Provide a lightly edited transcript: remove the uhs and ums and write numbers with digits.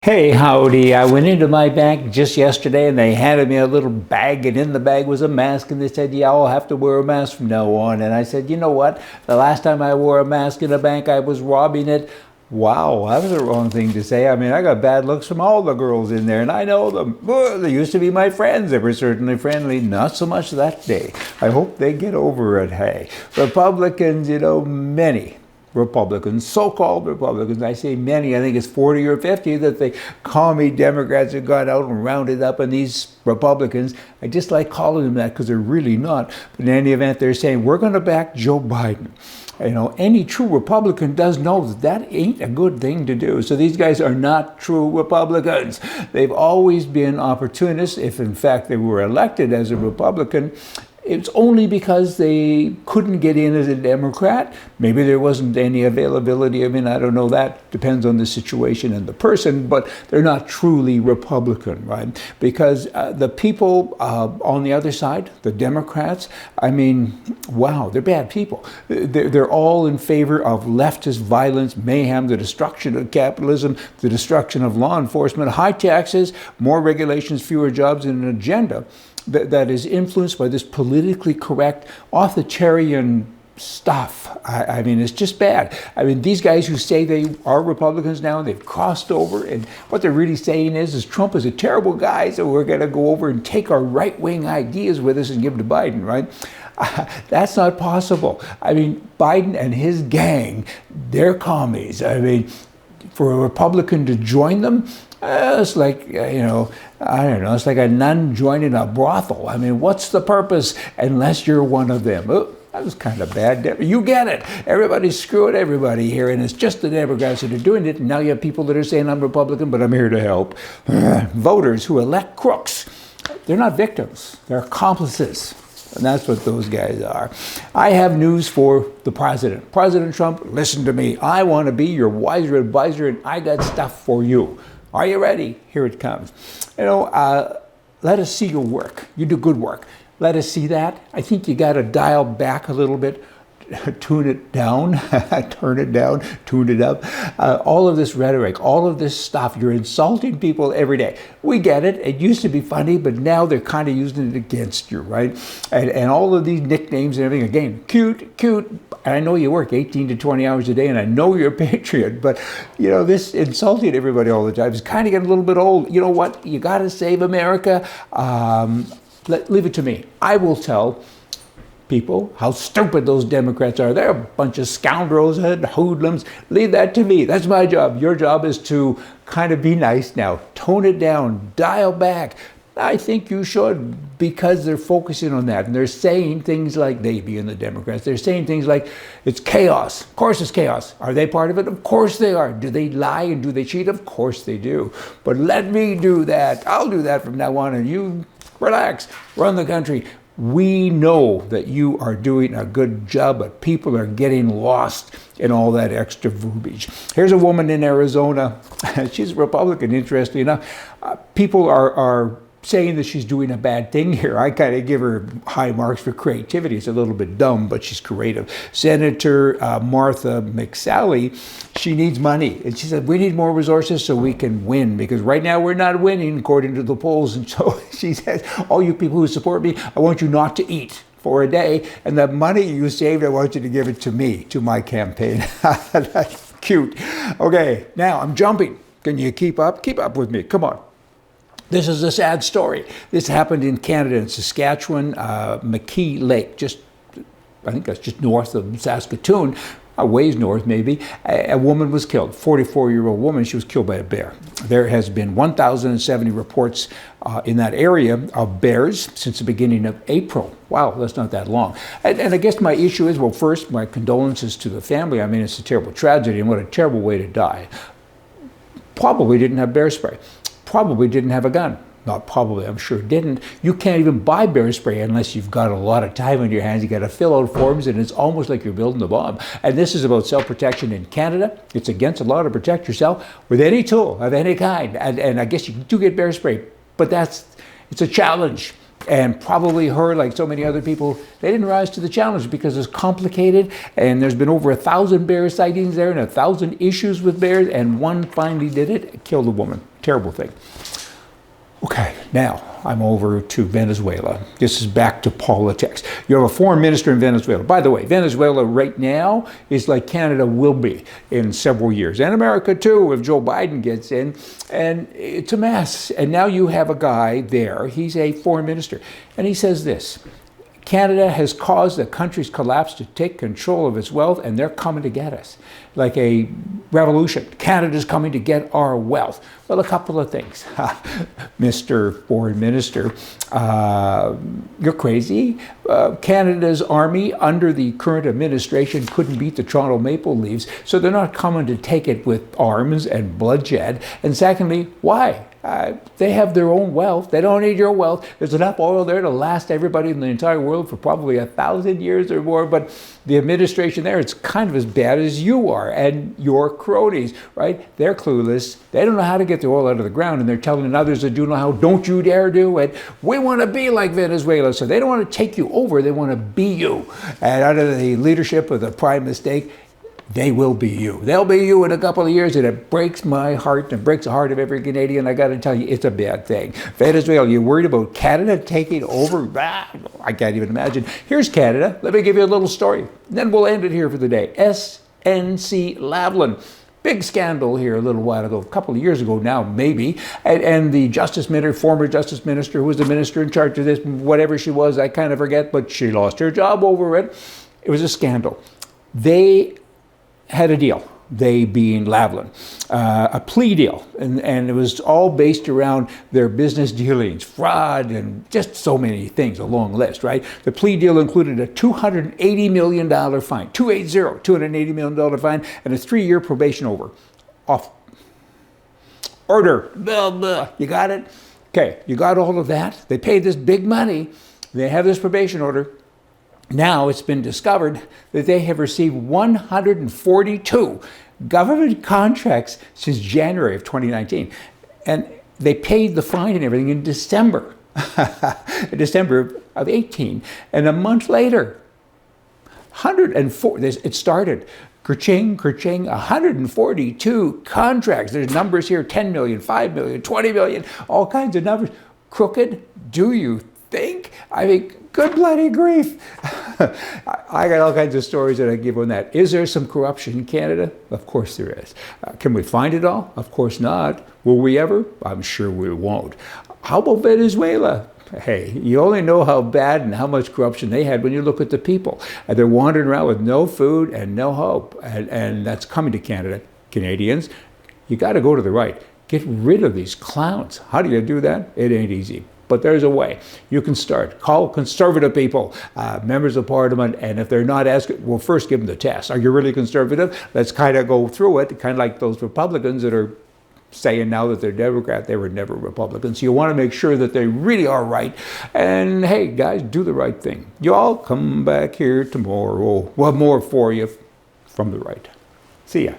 Hey, howdy. I went into my bank just yesterday and they handed me a little bag, and in the bag was a mask, and they said, yeah, I'll have to wear a mask from now on. And I said, you know what? The last time I wore a mask in a bank, I was robbing it. Wow, that was the wrong thing to say. I mean, I got bad looks from all the girls in there, and I know them. They used to be my friends. They were certainly friendly. Not so much that day. I hope they get over it. Hey, Republicans, many Republicans, so-called Republicans, I say many, I think it's 40 or 50 that the commie Democrats have gone out and rounded up, and these Republicans, I just like calling them that because they're really not. But in any event, they're saying, we're going to back Joe Biden. Any true Republican does know that that ain't a good thing to do. So these guys are not true Republicans. They've always been opportunists. If in fact they were elected as a Republican, it's only because they couldn't get in as a Democrat. Maybe there wasn't any availability. I mean, I don't know. That depends on the situation and the person, but they're not truly Republican, right? Because the people on the other side, the Democrats, I mean, wow, they're bad people. They're all in favor of leftist violence, mayhem, the destruction of capitalism, the destruction of law enforcement, high taxes, more regulations, fewer jobs, and an agenda that is influenced by this politically correct, authoritarian stuff. I mean, it's just bad. I mean, these guys who say they are Republicans now, they've crossed over, and what they're really saying is Trump is a terrible guy, so we're going to go over and take our right-wing ideas with us and give them to Biden, right? That's not possible. I mean, Biden and his gang, they're commies. I mean, for a Republican to join them, it's like, I don't know, it's like a nun joining a brothel. I mean, what's the purpose unless you're one of them? Oh, that was kind of bad. You get it. Everybody's screwing everybody here, and it's just the Democrats that are doing it. And now you have people that are saying, I'm Republican, but I'm here to help. Voters who elect crooks, they're not victims. They're accomplices. And that's what those guys are. I have news for the president. President Trump, listen to me. I want to be your wiser advisor, and I got stuff for you. Are you ready? Here it comes. Let us see your work. You do good work. Let us see that. I think you got to dial back a little bit, tune it down, turn it down, tune it up. All of this rhetoric, all of this stuff, you're insulting people every day. We get it. It used to be funny, but now they're kind of using it against you, right? And all of these nicknames and everything, again, cute. And I know you work 18 to 20 hours a day, and I know you're a patriot, but, this insulting everybody all the time is kind of getting a little bit old. You know what? You got to save America. Leave it to me. I will tell people how stupid those Democrats are. They're a bunch of scoundrels and hoodlums. Leave that to me. That's my job. Your job is to kind of be nice now. Tone it down. Dial back. I think you should, because they're focusing on that. And they're saying things like, they being the Democrats, they're saying things like, it's chaos. Of course it's chaos. Are they part of it? Of course they are. Do they lie and do they cheat? Of course they do. But let me do that. I'll do that from now on, and you relax. Run the country. We know that you are doing a good job, but people are getting lost in all that extra verbiage. Here's a woman in Arizona. She's a Republican, interestingly enough. People are saying that she's doing a bad thing here. I kind of give her high marks for creativity. It's a little bit dumb, but she's creative. Senator Martha McSally, she needs money. And she said, we need more resources so we can win, because right now we're not winning according to the polls. And so she says, all you people who support me, I want you not to eat for a day. And the money you saved, I want you to give it to me, to my campaign. That's cute. Okay, now I'm jumping. Can you keep up? Keep up with me. Come on. This is a sad story. This happened in Canada, in Saskatchewan, McKee Lake, I think that's just north of Saskatoon, a ways north maybe. A woman was killed, 44-year-old woman. She was killed by a bear. There has been 1,070 reports in that area of bears since the beginning of April. Wow, that's not that long. And I guess my issue is, well, first, my condolences to the family. I mean, it's a terrible tragedy, and what a terrible way to die. Probably didn't have bear spray. Probably didn't have a gun. Not probably, I'm sure didn't. You can't even buy bear spray unless you've got a lot of time on your hands. You got to fill out forms, and it's almost like you're building a bomb. And this is about self-protection in Canada. It's against the law to protect yourself with any tool of any kind. And I guess you do get bear spray, but it's a challenge. And probably her, like so many other people, they didn't rise to the challenge because it's complicated, and there's been over 1,000 bear sightings there and 1,000 issues with bears, and one finally did it, killed a woman. Terrible thing. Okay, now I'm over to Venezuela. This is back to politics. You have a foreign minister in Venezuela. By the way, Venezuela right now is like Canada will be in several years. And America too, if Joe Biden gets in. And it's a mess. And now you have a guy there, he's a foreign minister. And he says this: Canada has caused the country's collapse to take control of its wealth, and they're coming to get us. Like a revolution. Canada's coming to get our wealth. Well, a couple of things. Mr. Foreign Minister, you're crazy. Canada's army under the current administration couldn't beat the Toronto Maple Leafs, so they're not coming to take it with arms and bloodshed. And secondly, why? They have their own wealth. They don't need your wealth. There's enough oil there to last everybody in the entire world for probably 1,000 years or more. But the administration there, it's kind of as bad as you are and your cronies, right? They're clueless. They don't know how to get the oil out of the ground, and they're telling others that do know how. Don't you dare do it. We want to be like Venezuela. So they don't want to take you over. They want to be you. And under the leadership of the prime mistake, they will be you. They'll be you in a couple of years, and it breaks my heart and breaks the heart of every Canadian. I got to tell you, it's a bad thing. Venezuela, you're worried about Canada taking over? I can't even imagine. Here's Canada. Let me give you a little story. Then we'll end it here for the day. SNC Lavalin. Big scandal here a little while ago, a couple of years ago now, maybe. And the Justice Minister, former Justice Minister, who was the minister in charge of this, whatever she was, I kind of forget, but she lost her job over it. It was a scandal. They had a deal, they being Lavalin, a plea deal, and it was all based around their business dealings, fraud, and just so many things, a long list, right? The plea deal included a $280 million fine, $280 million fine, and a 3-year probation order. Blah, blah. You got it? Okay, you got all of that. They paid this big money. They have this probation order. Now it's been discovered that they have received 142 government contracts since January of 2019. And they paid the fine and everything in December, in December of 18. And a month later, 104, it started. Kerching, 142 contracts. There's numbers here, 10 million, 5 million, 20 million, all kinds of numbers. Crooked, do you think? I mean, good bloody grief. I got all kinds of stories that I give on that. Is there some corruption in Canada? Of course there is. Can we find it all? Of course not. Will we ever? I'm sure we won't. How about Venezuela? Hey, you only know how bad and how much corruption they had when you look at the people. And they're wandering around with no food and no hope. And that's coming to Canada. Canadians, you got to go to the right. Get rid of these clowns. How do you do that? It ain't easy. But there's a way. You can start. Call conservative people, members of parliament, and if they're not asking, well, first give them the test. Are you really conservative? Let's kind of go through it, kind of like those Republicans that are saying now that they're Democrat. They were never Republicans. You want to make sure that they really are right. And hey, guys, do the right thing. You all come back here tomorrow. We'll have more for you from the right. See ya.